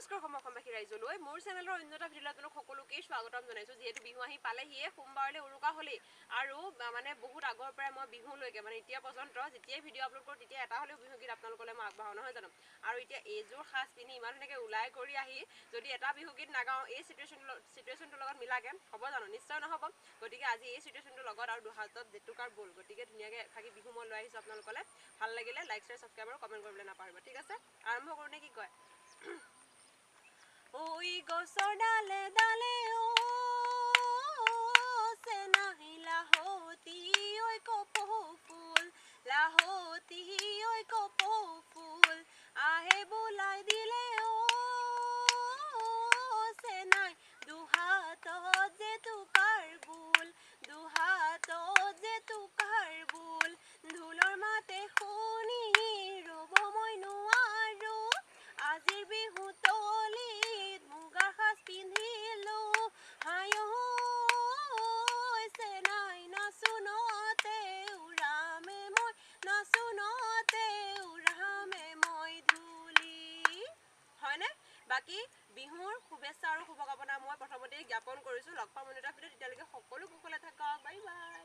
নমস্কাৰ সমবাসী ৰাইজলৈ মোৰ চেনেলৰ অন্যটা ভিডিঅ'ত আপোনালোক সকলোকে স্বাগতম জনাইছো যেহেতু বিহু আহি পালেহিয়ে সোমবাৰলৈ উৰুকা হ'লেই আৰু মানে বহুত আগৰ পৰাই মই বিহুলৈকে মানে এতিয়া পৰ্যন্ত যেতিয়াই ভিডিঅ' আপলোড কৰোঁ তেতিয়া এটা হ'লেও বিহু গীত আপোনালোকলৈ মই আগবঢ়াওঁ নহয় জানো আৰু এতিয়া এইযোৰ সাজ পিন্ধি ইমান ধুনীয়াকৈ ওলাই কৰি আহি যদি এটা বিহু গীত নাগাওঁ এই চিটুৱেশ্যনটোৰ লগত মিলাকে হ'ব জানো নিশ্চয় নহ'ব গতিকে আজি এই চিটুৱেশ্যনটোৰ লগত আৰু দুহাতত জেতুকাৰ বল গতিকে ধুনীয়াকৈ থাকি বিহু মই লৈ আহিছোঁ আপোনালোকলৈ ভাল লাগিলে লাইক শ্বেয়াৰ ছাবস্ক্ৰাইব আৰু কমেণ্ট কৰিবলৈ নাপাহৰিব ঠিক আছে আৰম্ভ কৰোঁ নে কি কয় ওই গছৰ ডালে ডালে চেনাহি লাহতি ঐ কপৌ ফুল লাহতি ঐ কপৌ ফুল আহে বোলাই দিলে চেনাই দুহাতত জেতুকাৰ বুল দুহাতত জেতুকাৰ বুল ঢোলৰ মাতে শুনি ৰ'ব মই নোৱাৰো আজিৰ বিহু তলিত মুগাৰ সাজ পিন্ধিলো হায় চেনাই নাচোনতে উৰামে মই নাচোনতে উৰামে মই ধূলি হয়নে বাকী বিহুৰ শুভেচ্ছা আৰু শুভকামনা মই প্ৰথমতে জ্ঞাপন কৰিছোঁ লগ পাম এটা ভিডিঅ'ত তেতিয়ালৈকে সকলো কুশলে থাকক বাই বাই